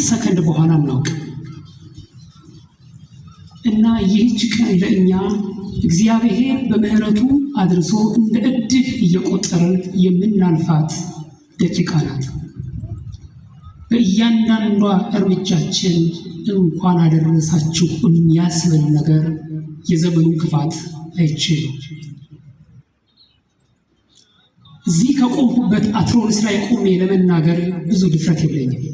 ሰከንድ በኋላ እናውቅ እና ይህች ቀን ለእኛ እግዚአብሔር በምህረቱ አድርሶ እንደ እድል እየቆጠረን የምናልፋት ደቂቃ ናት። በእያንዳንዷ እርምጃችን እንኳን አደረሳችሁ የሚያስብል ነገር የዘመኑን ክፋት አይችልም። እዚህ ከቆምኩበት አትሮንስ ላይ ቆሜ ለመናገር ብዙ ድፍረት የለኝም።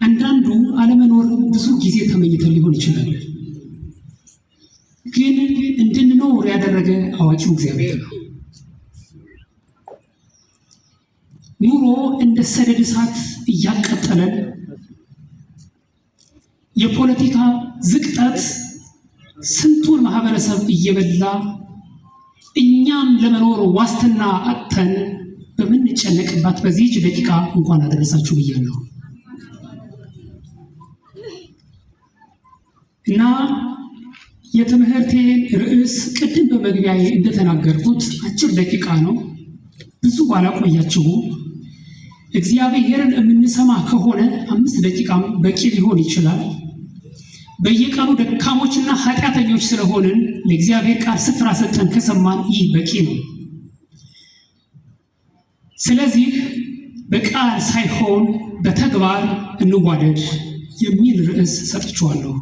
አንዳንዱ አለመኖር ብዙ ጊዜ ተመኝተን ሊሆን ይችላል። ግን እንድንኖር ያደረገ አዋቂው እግዚአብሔር ነው። ኑሮ እንደ ሰደድ እሳት እያቃጠለን፣ የፖለቲካ ዝቅጠት ስንቱን ማህበረሰብ እየበላ እኛም ለመኖር ዋስትና አጥተን በምንጨነቅባት በዚህች ደቂቃ እንኳን አደረሳችሁ ብያለሁ። እና የትምህርቴን ርዕስ ቅድም በመግቢያዬ እንደተናገርኩት አጭር ደቂቃ ነው፣ ብዙ ባላቆያችሁ። እግዚአብሔርን የምንሰማ ከሆነ 5 ደቂቃም በቂ ሊሆን ይችላል። በየቀኑ ደካሞችና ኃጢአተኞች ስለሆንን ለእግዚአብሔር ቃል ስፍራ ሰጥተን ከሰማን ይህ በቂ ነው። ስለዚህ በቃል ሳይሆን በተግባር እንዋደድ የሚል ርዕስ ሰጥቻለሁ።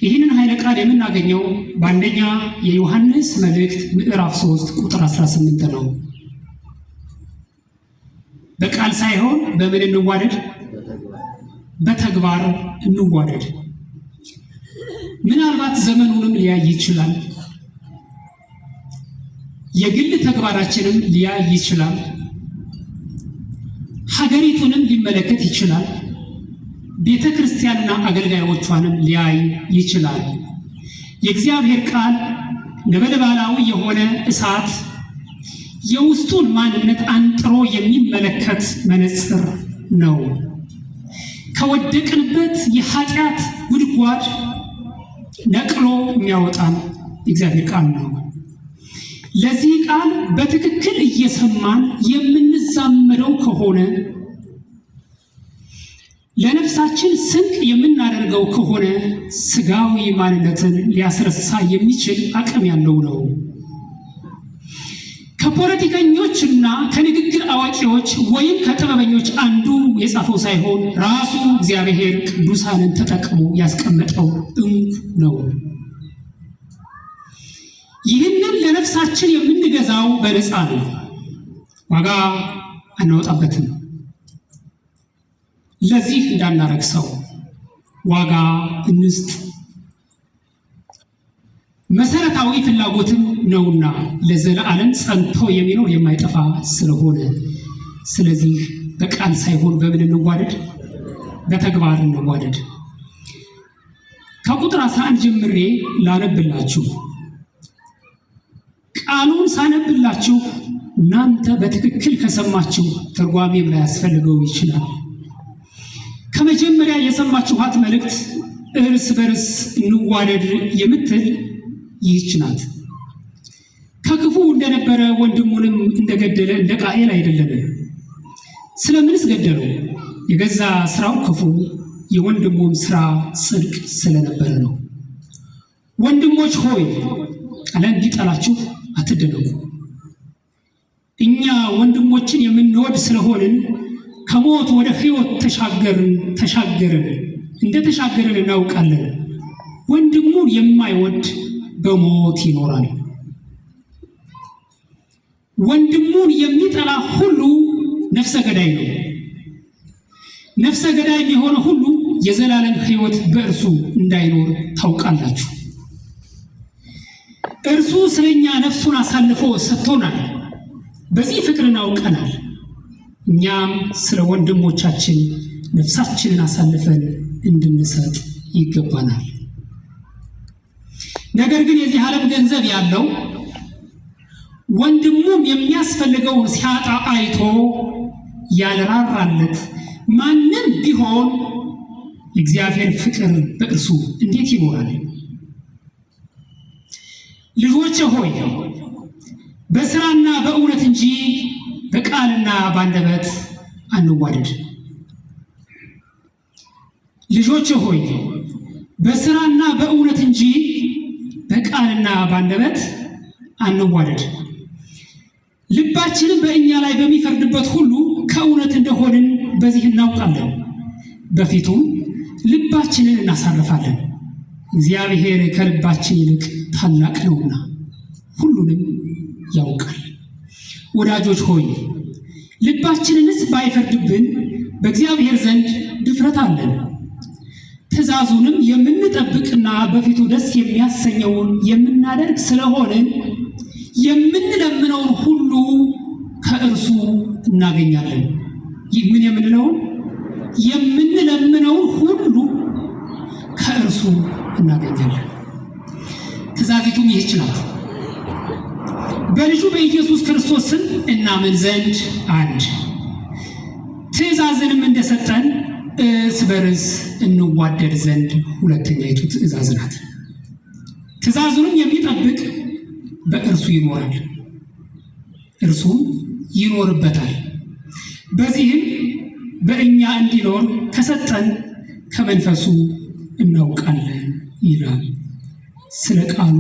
ይህንን ኃይለ ቃል የምናገኘው በአንደኛ የዮሐንስ መልእክት ምዕራፍ 3 ቁጥር 18 ነው። በቃል ሳይሆን በምን እንዋደድ? በተግባር እንዋደድ። ምናልባት ዘመኑንም ሊያይ ይችላል። የግል ተግባራችንም ሊያይ ይችላል። ሀገሪቱንም ሊመለከት ይችላል። ቤተ ክርስቲያንና አገልጋዮቿንም ሊያይ ይችላል። የእግዚአብሔር ቃል ነበልባላዊ የሆነ እሳት የውስጡን ማንነት አንጥሮ የሚመለከት መነጽር ነው። ከወደቅንበት የኃጢአት ጉድጓድ ነቅሎ የሚያወጣን የእግዚአብሔር ቃል ነው። ለዚህ ቃል በትክክል እየሰማን የምንዛመደው ከሆነ፣ ለነፍሳችን ስንቅ የምናደርገው ከሆነ ስጋዊ ማንነትን ሊያስረሳ የሚችል አቅም ያለው ነው። ከፖለቲከኞችና ከንግግር አዋቂዎች ወይም ከጥበበኞች አንዱ የጻፈው ሳይሆን ራሱ እግዚአብሔር ቅዱሳንን ተጠቅሞ ያስቀመጠው እንቁ ነው። ይህንን ለነፍሳችን የምንገዛው በነፃ ነው። ዋጋ አናወጣበትም። ለዚህ እንዳናረክሰው ዋጋ እንስጥ። መሰረታዊ ፍላጎትም ነውና ለዘላለም ጸንቶ የሚኖር የማይጠፋ ስለሆነ፣ ስለዚህ በቃል ሳይሆን በምን እንዋደድ? በተግባር እንዋደድ። ከቁጥር 11 ጀምሬ ላነብላችሁ። ቃሉን ሳነብላችሁ እናንተ በትክክል ከሰማችሁ ትርጓሜም ላያስፈልገው ይችላል። ከመጀመሪያ የሰማችኋት መልእክት እርስ በርስ እንዋደድ የምትል ይህች ናት። ከክፉ እንደነበረ ወንድሙንም እንደገደለ እንደ ቃየል አይደለንም። ስለምንስ ገደለው? የገዛ ስራው ክፉ የወንድሙም ስራ ጽድቅ ስለነበረ ነው። ወንድሞች ሆይ ዓለም ቢጠላችሁ አትደነቁ። እኛ ወንድሞችን የምንወድ ስለሆንን ከሞት ወደ ሕይወት ተሻገርን እንደተሻገርን እናውቃለን። ወንድሙን የማይወድ በሞት ይኖራል። ወንድሙን የሚጠላ ሁሉ ነፍሰ ገዳይ ነው። ነፍሰ ገዳይ የሆነ ሁሉ የዘላለም ሕይወት በእርሱ እንዳይኖር ታውቃላችሁ። እርሱ ስለኛ ነፍሱን አሳልፎ ሰጥቶናል። በዚህ ፍቅርን አውቀናል። እኛም ስለ ወንድሞቻችን ነፍሳችንን አሳልፈን እንድንሰጥ ይገባናል። ነገር ግን የዚህ ዓለም ገንዘብ ያለው ወንድሙም የሚያስፈልገውን ሲያጣ አይቶ ያልራራለት ማንም ቢሆን የእግዚአብሔር ፍቅር በእርሱ እንዴት ይኖራል? ልጆቼ ሆይ በስራና በእውነት እንጂ በቃልና በአንደበት አንዋደድ። ልጆቼ ሆይ በስራና በእውነት እንጂ በቃልና በአንደበት አንዋደድ። ልባችንን በእኛ ላይ በሚፈርድበት ሁሉ ከእውነት እንደሆንን በዚህ እናውቃለን። በፊቱም ልባችንን እናሳርፋለን። እግዚአብሔር ከልባችን ይልቅ ታላቅ ነውና ሁሉንም ያውቃል። ወዳጆች ሆይ ልባችንንስ ባይፈርድብን በእግዚአብሔር ዘንድ ድፍረት አለን። ትእዛዙንም የምንጠብቅና በፊቱ ደስ የሚያሰኘውን የምናደርግ ስለሆንን የምንለምነውን ሁሉ ከእርሱ እናገኛለን። ይህ ምን የምንለውን የምንለምነውን ሁሉ ከእርሱ እናገኛለን። ትእዛዚቱም ይህች ናት፣ በልጁ በኢየሱስ ክርስቶስ ስም እናምን ዘንድ አንድ፣ ትእዛዝንም እንደሰጠን እርስ በርስ እንዋደድ ዘንድ ሁለተኛይቱ ትእዛዝ ናት። ትእዛዙንም የሚጠብቅ በእርሱ ይኖራል፣ እርሱም ይኖርበታል። በዚህም በእኛ እንዲኖር ከሰጠን ከመንፈሱ እናውቃለን ይላል። ስለ ቃሉ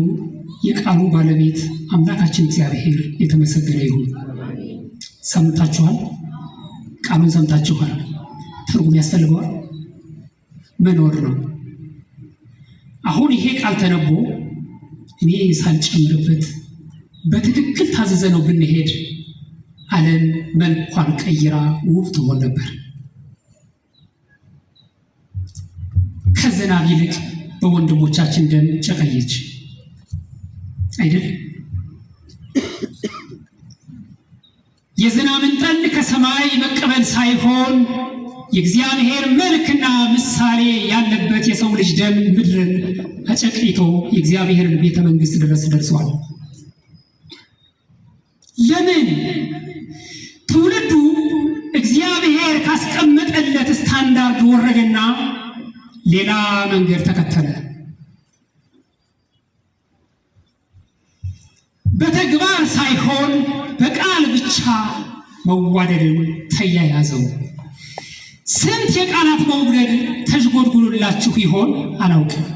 የቃሉ ባለቤት አምላካችን እግዚአብሔር የተመሰገነ ይሁን። ሰምታችኋል፣ ቃሉን ሰምታችኋል። ትርጉም ያስፈልገዋል፣ መኖር ነው። አሁን ይሄ ቃል ተነቦ እኔ ሳልጨምርበት በትክክል ታዘዘ ነው ብንሄድ ዓለም መልኳን ቀይራ ውብ ትሆን ነበር። ከዝናብ ይልቅ በወንድሞቻችን ደም ጨቀየች አይደል? የዝናብን ጠል ከሰማይ መቀበል ሳይሆን የእግዚአብሔር መልክና ምሳሌ ያለበት የሰው ልጅ ደም ምድርን አጨቅይቶ የእግዚአብሔርን ቤተ መንግስት ድረስ ደርሷል። ለምን? ትውልዱ እግዚአብሔር ካስቀመጠለት ስታንዳርድ ወረደና ሌላ መንገድ ተከተለ። በተግባር ሳይሆን በቃል ብቻ መዋደድን ተያያዘው። ስንት የቃላት መውደድ ተሽጎድጉዶላችሁ ይሆን አላውቅም።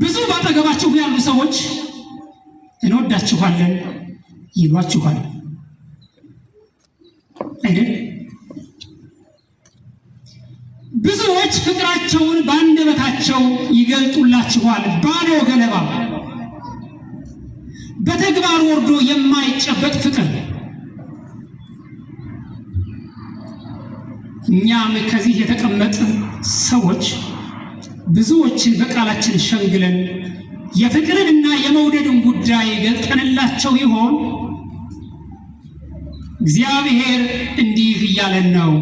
ብዙ ባጠገባችሁ ያሉ ሰዎች እንወዳችኋለን ይሏችኋል አይደል? ብዙዎች ፍቅራቸውን በአንደበታቸው ይገልጡላችኋል፣ ባዶ ገለባ፣ በተግባር ወርዶ የማይጨበጥ ፍቅር። እኛም ከዚህ የተቀመጥን ሰዎች ብዙዎችን በቃላችን ሸንግለን የፍቅርንና የመውደድን ጉዳይ ገልጠንላቸው ይሆን? እግዚአብሔር እንዲህ እያለን ነው፣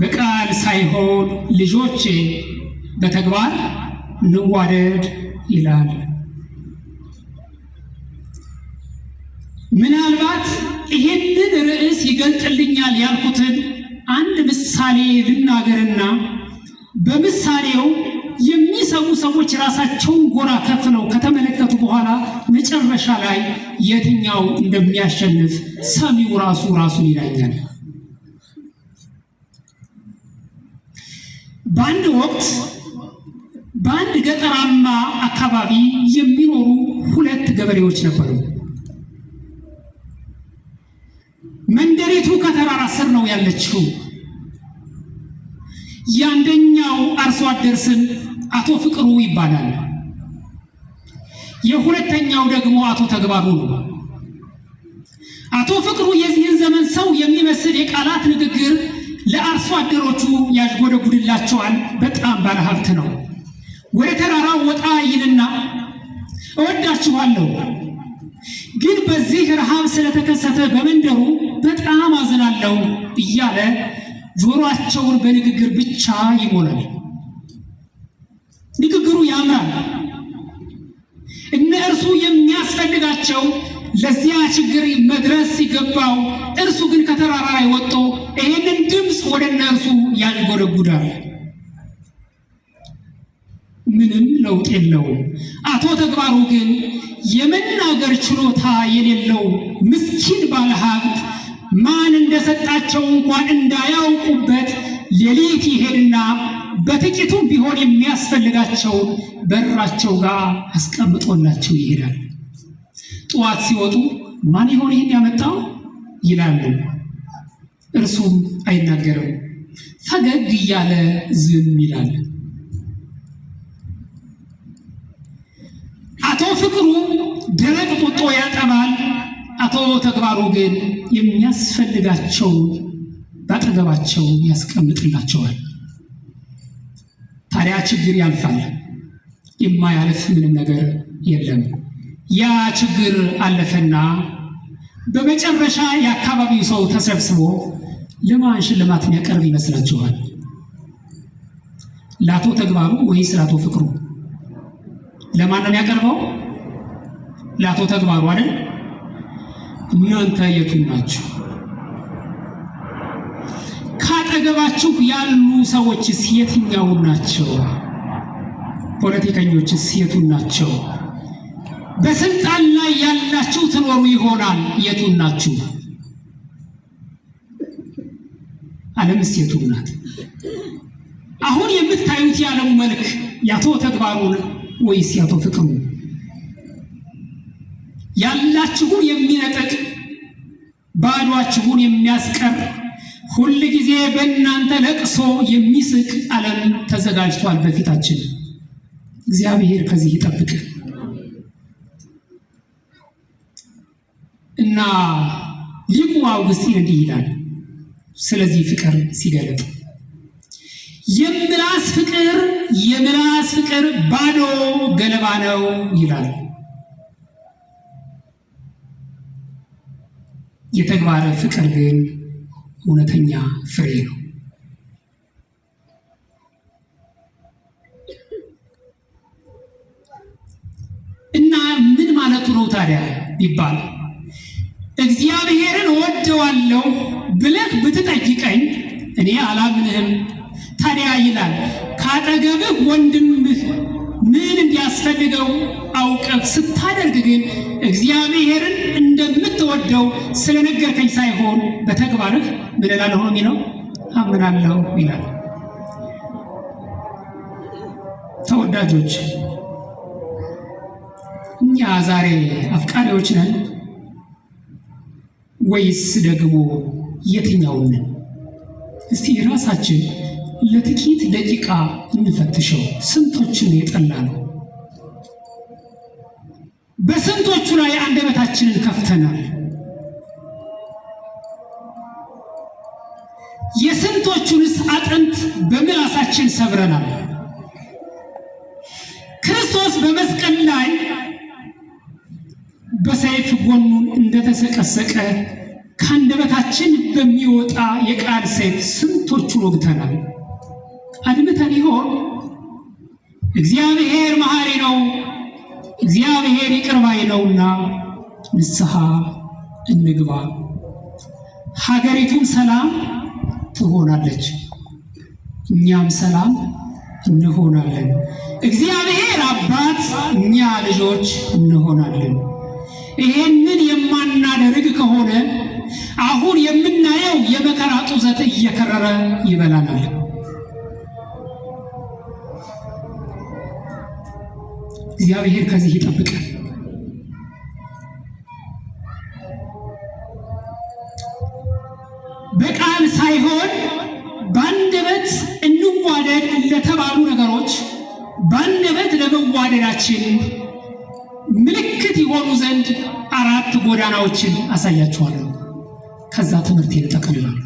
በቃል ሳይሆን ልጆቼ በተግባር እንዋደድ ይላል። ምናልባት ይሄንን ርዕስ ይገልጥልኛል ያልኩትን አንድ ምሳሌ ልናገርና በምሳሌው የሚሰሙ ሰዎች ራሳቸውን ጎራ ከፍለው ከተመለከቱ በኋላ መጨረሻ ላይ የትኛው እንደሚያሸንፍ ሰሚው ራሱን ይለኛል። በአንድ ወቅት በአንድ ገጠራማ አካባቢ የሚኖሩ ሁለት ገበሬዎች ነበሩ። መንደሪቱ ከተራራ ስር ነው ያለችው። የአንደኛው አርሶ አደር ስም አቶ ፍቅሩ ይባላል። የሁለተኛው ደግሞ አቶ ተግባሩ ነው። አቶ ፍቅሩ የዚህን ዘመን ሰው የሚመስል የቃላት ንግግር ለአርሶ አደሮቹ ያዥጎደጉድላቸዋል። በጣም ባለሀብት ነው። ወደ ተራራው ወጣ ይልና እወዳችኋለሁ፣ ግን በዚህ ረሃብ ስለተከሰተ በመንደሩ በጣም አዝናለሁ እያለ ጆሮአቸውን በንግግር ብቻ ይሞላል። ንግግሩ ያምራል። እነርሱ የሚያስፈልጋቸው ለዚያ ችግር መድረስ ሲገባው እርሱ ግን ከተራራ ላይ ወጥቶ ይህንን ድምፅ ወደ እነርሱ ያንጎደጉዳል። ምንም ለውጥ የለውም። አቶ ተግባሩ ግን የመናገር ችሎታ የሌለው ምስኪን ባለሀብት ማን እንደሰጣቸው እንኳን እንዳያውቁበት ሌሊት ይሄድና በጥቂቱም ቢሆን የሚያስፈልጋቸውን በራቸው ጋር አስቀምጦላቸው ይሄዳል። ጠዋት ሲወጡ ማን ይሆን ይህን ያመጣው ይላሉ። እርሱም አይናገርም፣ ፈገግ እያለ ዝም ይላል። አቶ ፍቅሩ ደረቅ ጡጦ ያጠባል። አቶ ተግባሩ ግን የሚያስፈልጋቸው ባጠገባቸው ያስቀምጥላቸዋል። ታዲያ ችግር ያልፋል። የማያልፍ ምንም ነገር የለም። ያ ችግር አለፈና በመጨረሻ የአካባቢው ሰው ተሰብስቦ ለማን ሽልማት የሚያቀርብ ይመስላችኋል? ለአቶ ተግባሩ ወይስ ለአቶ ፍቅሩ? ለማን ነው የሚያቀርበው? ለአቶ ተግባሩ አይደል? እናንተ የቱን ናችሁ? ካጠገባችሁ ያሉ ሰዎችስ የትኛው ናቸው? ፖለቲከኞችስ የቱን ናቸው? በስልጣን ላይ ያላችሁ ትኖሩ ይሆናል፣ የቱን ናችሁ? ዓለምስ የቱን ናት? አሁን የምታዩት የዓለሙ መልክ የአቶ ተግባሩን ወይስ የአቶ ፍቅሩ? ያላችሁን የሚነጥቅ ባዷችሁን የሚያስቀር ሁል ጊዜ በእናንተ ለቅሶ የሚስቅ ዓለም ተዘጋጅቷል በፊታችን። እግዚአብሔር ከዚህ ይጠብቅ እና ሊቁ አውግስጢን እንዲህ ይላል ስለዚህ ፍቅር ሲገለጥ፣ የምላስ ፍቅር ባዶ ገለባ ነው ይላል። የተግባር ፍቅር ግን እውነተኛ ፍሬ ነው። እና ምን ማለቱ ነው ታዲያ ቢባል እግዚአብሔርን ወደዋለሁ ብለህ ብትጠይቀኝ እኔ አላምንህም። ታዲያ ይላል ካጠገብህ ወንድምህ ምን እንዲያስፈልገው አውቀህ ስታደርግ ግን እግዚአብሔርን እንደምትወደው ስለነገርከኝ ሳይሆን በተግባርህ ምን እላለሁ ነው የሚለው፣ አምናለሁ ይላል። ተወዳጆች፣ እኛ ዛሬ አፍቃሪዎች ነን ወይስ ደግሞ የትኛው ነን? እስቲ ራሳችን ለጥቂት ደቂቃ እንፈትሸው። ስንቶችን የጠላነው? በስንቶቹ ላይ አንደበታችንን ከፍተናል? የስንቶቹንስ አጥንት በምላሳችን ሰብረናል? ክርስቶስ በመስቀል ላይ በሰይፍ ጎኑን እንደተሰቀሰቀ ከአንደበታችን በሚወጣ የቃል ሰይፍ ስንቶቹን ወግተናል? አድምተን ይሆን? እግዚአብሔር መሐሪ ነው፣ እግዚአብሔር ይቅር ባይ ነውና ንስሐ እንግባ። ሀገሪቱም ሰላም ትሆናለች፣ እኛም ሰላም እንሆናለን። እግዚአብሔር አባት፣ እኛ ልጆች እንሆናለን። ይሄንን የማናደርግ ከሆነ አሁን የምናየው የመከራ ጡዘት እየከረረ ይበላናል። እግዚአብሔር ከዚህ ይጠብቃል። በቃል ሳይሆን በአንደበት እንዋደድ ለተባሉ ነገሮች በአንደበት ለመዋደዳችን ምልክት የሆኑ ዘንድ 4 ጎዳናዎችን አሳያችኋለሁ። ከዛ ትምህርቴን እጠቀልላለሁ።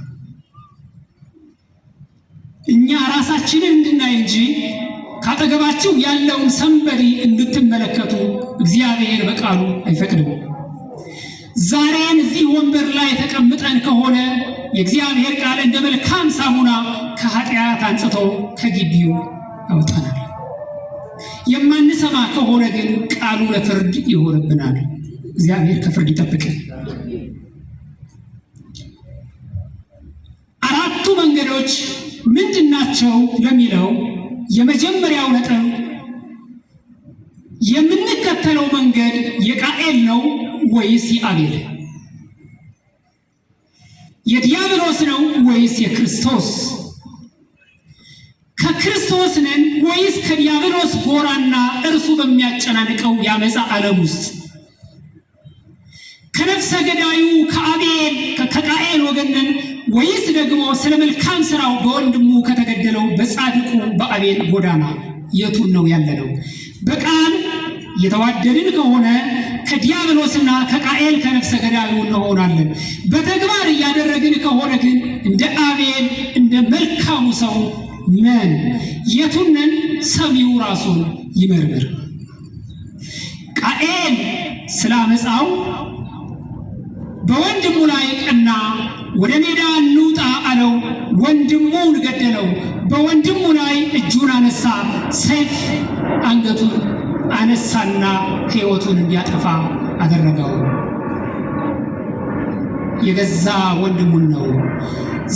እኛ ራሳችንን እንድናይ እንጂ ካጠገባችሁ ያለውን ሰንበዲ እንድትመለከቱ እግዚአብሔር በቃሉ አይፈቅድም። ዛሬን እዚህ ወንበር ላይ ተቀምጠን ከሆነ የእግዚአብሔር ቃል እንደ መልካም ሳሙና ከኃጢአት አንጽቶ ከግቢው ያወጣናል። የማንሰማ ከሆነ ግን ቃሉ ለፍርድ ይሆንብናል። እግዚአብሔር ከፍርድ ይጠብቀን። 4ቱ መንገዶች ምንድናቸው ለሚለው የመጀመሪያው ነጥብ የምንከተለው መንገድ የቃኤል ነው ወይስ የአቤል? የዲያብሎስ ነው ወይስ የክርስቶስ? ከክርስቶስ ነን ወይስ ከዲያብሎስ ጎራና እርሱ በሚያጨናንቀው ያመፃ ዓለም ውስጥ? ከነፍሰ ገዳዩ ከአቤል ከቃኤል ወገን ነን ወይስ ደግሞ ስለ መልካም ስራው በወንድሙ ከተገደለው በጻድቁ በአቤል ጎዳና የቱን ነው ያለነው? በቃል የተዋደድን ከሆነ ከዲያብሎስና ከቃኤል ከነፍሰ ገዳዩ እንሆናለን። በተግባር እያደረግን ከሆነ ግን እንደ አቤል እንደ መልካሙ ሰው ነን። የቱን ነን? ሰሚው ራሱን ይመርምር። ቃኤል ስላመፃው በወንድሙ ላይ ቀና። ወደ ሜዳ እንውጣ አለው፣ ወንድሙን ገደለው። በወንድሙ ላይ እጁን አነሳ፣ ሰይፍ አንገቱን አነሳና ሕይወቱን እንዲያጠፋ አደረገው። የገዛ ወንድሙን ነው።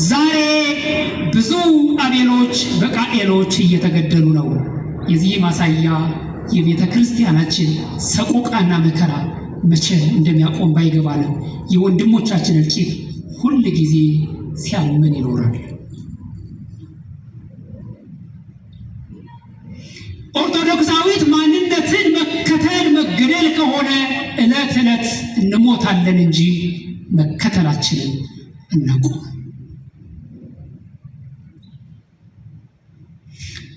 ዛሬ ብዙ አቤሎች በቃኤሎች እየተገደሉ ነው። የዚህ ማሳያ የቤተ ክርስቲያናችን ሰቆቃና መከራ መቼ እንደሚያቆም ባይገባንም የወንድሞቻችን እልቂት ሁል ጊዜ ሲያመን ይኖራል። ኦርቶዶክሳዊት ማንነትን መከተል መገደል ከሆነ ዕለት ዕለት እንሞታለን እንጂ መከተላችንን እናቁም።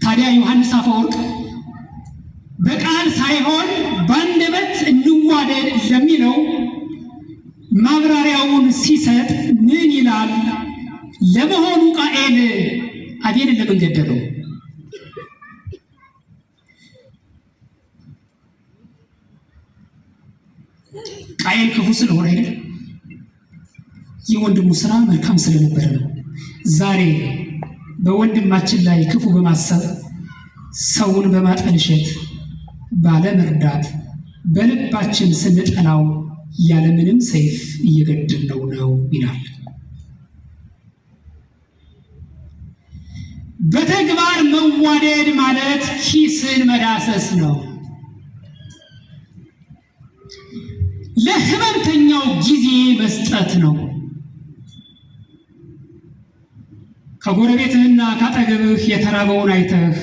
ታዲያ ዮሐንስ አፈወርቅ በቃል ሳይሆን በአንደበት እንዋደድ ለሚለው ማብራሪያውን ሲሰጥ ምን ይላል? ለመሆኑ ቃኤል አቤልን ለምን ገደለው? ቃኤል ክፉ ስለሆነ አይደል? የወንድሙ ስራ መልካም ስለነበረ ነው። ዛሬ በወንድማችን ላይ ክፉ በማሰብ ሰውን በማጠልሸት ባለመርዳት በልባችን ስንጠላው ያለምንም ሰይፍ እየገደልነው ነው ይላል። በተግባር መዋደድ ማለት ኪስን መዳሰስ ነው። ለህመምተኛው ጊዜ መስጠት ነው። ከጎረቤትህና ካጠገብህ የተራበውን አይተህ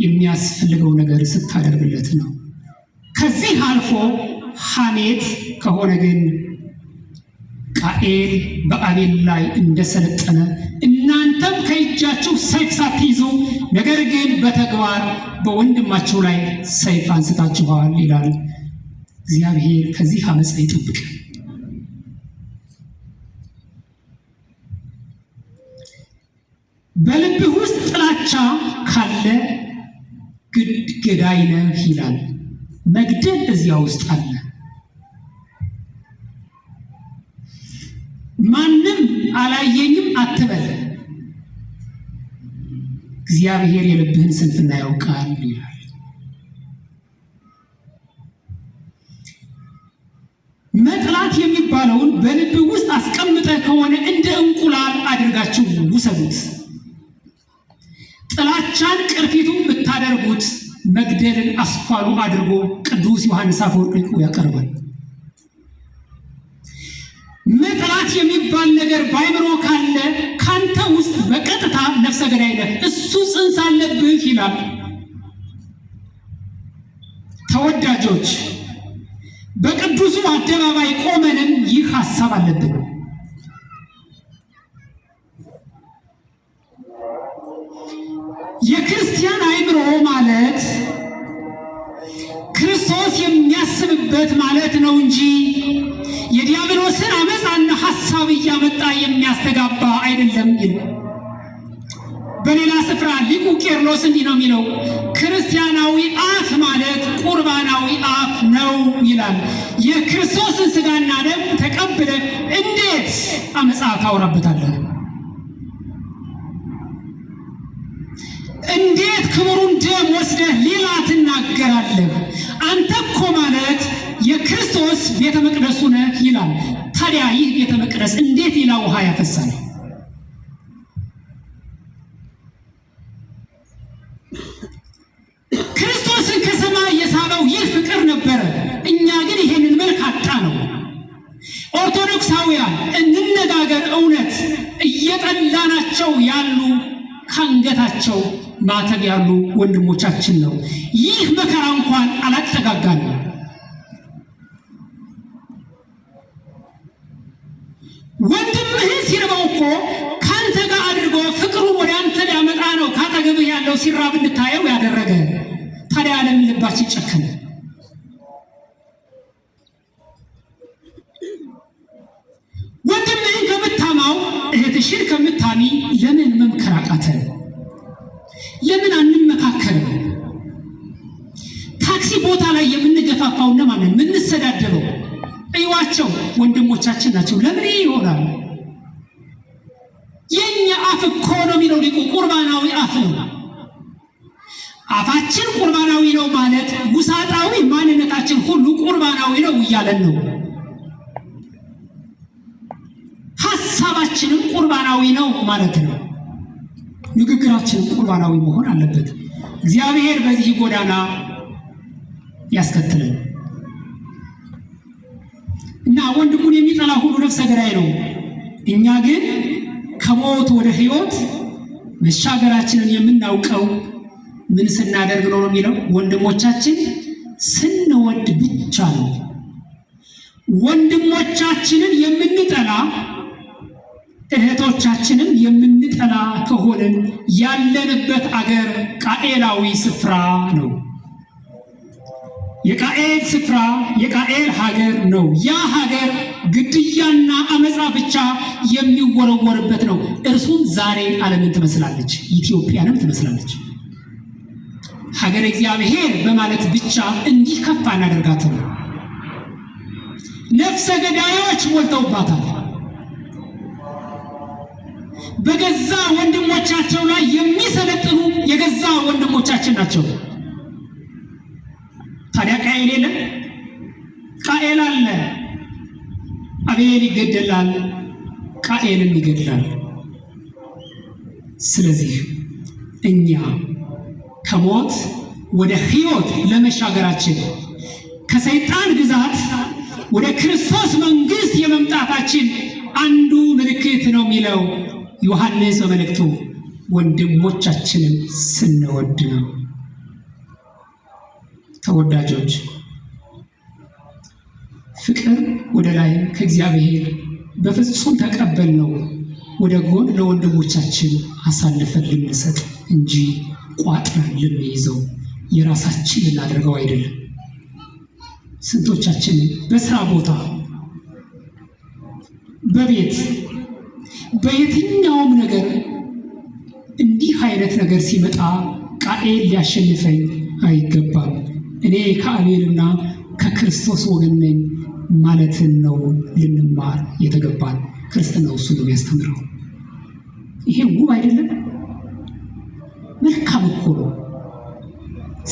የሚያስፈልገው ነገር ስታደርግለት ነው። ከዚህ አልፎ ሐሜት ከሆነ ግን ቃኤል በአቤል ላይ እንደሰለጠነ እናንተም ከእጃችሁ ሰይፍ ሳትይዙ ነገር ግን በተግባር በወንድማችሁ ላይ ሰይፍ አንስታችኋል ይላል። እግዚአብሔር ከዚህ አመፃ ይጠብቅ። በልብህ ውስጥ ጥላቻ ካለ ገዳይ ነህ ይላል። መግደል እዚያ ውስጥ አለ። ማንም አላየኝም አትበል፣ እግዚአብሔር የልብህን ስንፍና ያውቃል ይላል። መጥላት የሚባለውን በልብህ ውስጥ አስቀምጠህ ከሆነ እንደ እንቁላል አድርጋችሁ ውሰዱት። ጥላቻን ቅርፊቱን ብታደርጉት መግደልን አስኳሉ አድርጎ ቅዱስ ዮሐንስ አፈወርቅ ያቀርባል። መጥላት የሚባል ነገር ባይምሮ ካለ ካንተ ውስጥ በቀጥታ ነፍሰ ገዳይ ነህ፣ እሱ ጽንስ አለብህ ይላል። ተወዳጆች፣ በቅዱሱ አደባባይ ቆመንም ይህ ሐሳብ አለብን። የክርስቲያን አእምሮ ማለት ክርስቶስ የሚያስብበት ማለት ነው እንጂ የዲያብሎስን አመፃና ሐሳብ እያመጣ የሚያስተጋባ አይደለም ይላል። በሌላ ስፍራ ሊቁ ቄርሎስ እንዲህ ነው የሚለው፣ ክርስቲያናዊ አፍ ማለት ቁርባናዊ አፍ ነው ይላል። የክርስቶስን ሥጋና ደም ተቀብለ እንዴት አመፃ ታወራበታለህ? እንዴት ክብሩን ደም ወስደህ ሌላ ትናገራለህ? አንተ እኮ ማለት የክርስቶስ ቤተ መቅደሱ ነህ ይላል። ታዲያ ይህ ቤተ መቅደስ እንዴት ሌላ ውሃ ያፈሳል? ክርስቶስን ከሰማይ የሳበው ይህ ፍቅር ነበረ። እኛ ግን ይሄንን መልክ አጣ ነው። ኦርቶዶክሳውያን እንነጋገር፣ እውነት እየጠላናቸው ያሉ ከአንገታቸው ማተብ ያሉ ወንድሞቻችን ነው። ይህ መከራ እንኳን አላጠጋጋንም። ወንድምህን ሲርበው እኮ ካንተ ጋር አድርጎ ፍቅሩን ወደ አንተ ሊያመጣ ነው ካጠገብህ ያለው ሲራብ እንድታየው ያደረገ። ታዲያ ለምን ልባችን ጨከነ? ወንድምህን ከምታማው እህትሽን ከምታሚ ለምን መምከር አቃተን? ለምን አንመካከርም? ታክሲ ቦታ ላይ የምንገፋፋው እነማን ነን? የምንሰዳደበው እዩዋቸው፣ ወንድሞቻችን ናቸው። ለምን ይሆናል? የኛ አፍ እኮ ነው የሚለው ሊቁ፣ ቁርባናዊ አፍ ነው። አፋችን ቁርባናዊ ነው ማለት ውሳጣዊ ማንነታችን ሁሉ ቁርባናዊ ነው እያለን ነው። ሐሳባችንም ቁርባናዊ ነው ማለት ነው። ንግግራችንም ቁርባናዊ መሆን አለበት። እግዚአብሔር በዚህ ጎዳና ያስከትለን እና ወንድሙን የሚጠላ ሁሉ ነፍሰ ገዳይ ነው። እኛ ግን ከሞት ወደ ሕይወት መሻገራችንን የምናውቀው ምን ስናደርግ ነው የሚለው፣ ወንድሞቻችን ስንወድ ብቻ ነው። ወንድሞቻችንን የምንጠላ እህቶቻችንን የምንጠላ ከሆንን ያለንበት አገር ቃኤላዊ ስፍራ ነው። የቃኤል ስፍራ የቃኤል ሀገር ነው። ያ ሀገር ግድያና አመፃ ብቻ የሚወረወርበት ነው። እርሱም ዛሬ ዓለምን ትመስላለች፣ ኢትዮጵያንም ትመስላለች። ሀገር እግዚአብሔር በማለት ብቻ እንዲህ ከፍ አናደርጋትም። ነፍሰ ገዳዮች ሞልተውባታል። በገዛ ወንድሞቻቸው ላይ የሚሰለጥኑ የገዛ ወንድሞቻችን ናቸው። ታዲያ ቃኤል የለም? ቃኤል አለ። አቤል ይገደላል፣ ቃኤልም ይገድላል። ስለዚህ እኛ ከሞት ወደ ሕይወት ለመሻገራችን ከሰይጣን ግዛት ወደ ክርስቶስ መንግሥት የመምጣታችን አንዱ ምልክት ነው የሚለው ዮሐንስ በመልእክቱ ወንድሞቻችንን ስንወድ ነው። ተወዳጆች፣ ፍቅር ወደ ላይ ከእግዚአብሔር በፍጹም ተቀበልነው ወደ ጎን ለወንድሞቻችን አሳልፈን ልንሰጥ እንጂ ቋጥረን ልንይዘው የራሳችን ልናደርገው አይደለም። ስንቶቻችን በስራ ቦታ፣ በቤት፣ በየትኛውም ነገር እንዲህ አይነት ነገር ሲመጣ ቃኤል ሊያሸንፈኝ አይገባም፣ እኔ ከአቤልና ከክርስቶስ ወገን ነኝ ማለትን ነው ልንማር የተገባን። ክርስትናው እሱ ነው የሚያስተምረው። ይሄ ውብ አይደለም? መልካም እኮ ነው።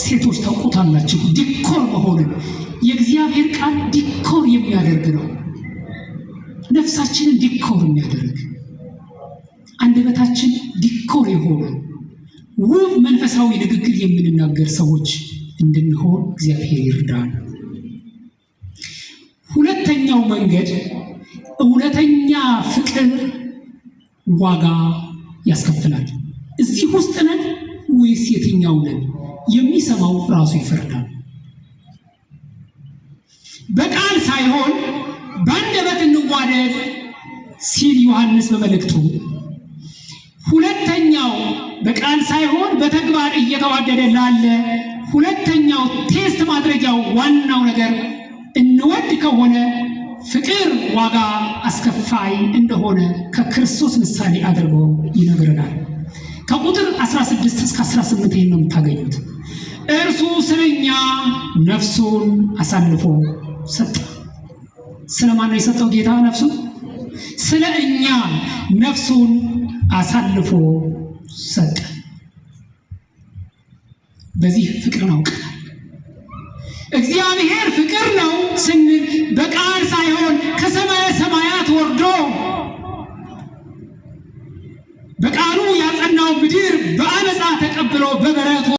ሴቶች ታውቁታላችሁ ዲኮር መሆንን። የእግዚአብሔር ቃል ዲኮር የሚያደርግ ነው። ነፍሳችንን ዲኮር የሚያደርግ፣ አንደበታችን ዲኮር የሆነ ውብ መንፈሳዊ ንግግር የምንናገር ሰዎች እንድንሆን እግዚአብሔር ይርዳል። ሁለተኛው መንገድ እውነተኛ ፍቅር ዋጋ ያስከፍላል። እዚህ ውስጥ ነን ወይስ የትኛው ነን? የሚሰማው ራሱ ይፈርዳል። በቃል ሳይሆን በአንደበት እንዋደድ ሲል ዮሐንስ በመልእክቱ፣ ሁለተኛው በቃል ሳይሆን በተግባር እየተዋደደ ላለ ሁለተኛው ቴስት ማድረጊያው ዋናው ነገር እንወድ ከሆነ ፍቅር ዋጋ አስከፋይ እንደሆነ ከክርስቶስ ምሳሌ አድርጎ ይነግረናል። ከቁጥር 16 እስከ 18 ይህን ነው የምታገኙት። እርሱ ስለኛ ነፍሱን አሳልፎ ሰጠ። ስለማን ነው የሰጠው ጌታ ነፍሱን? ስለ እኛ ነፍሱን አሳልፎ ሰጠ። በዚህ ፍቅርን አውቀናል። እግዚአብሔር ፍቅር ነው ስንል በቃል ሳይሆን ከሰማየ ሰማያት ወርዶ በቃሉ ያጸናው ምድር በአመፃ ተቀብሎ በበረቱ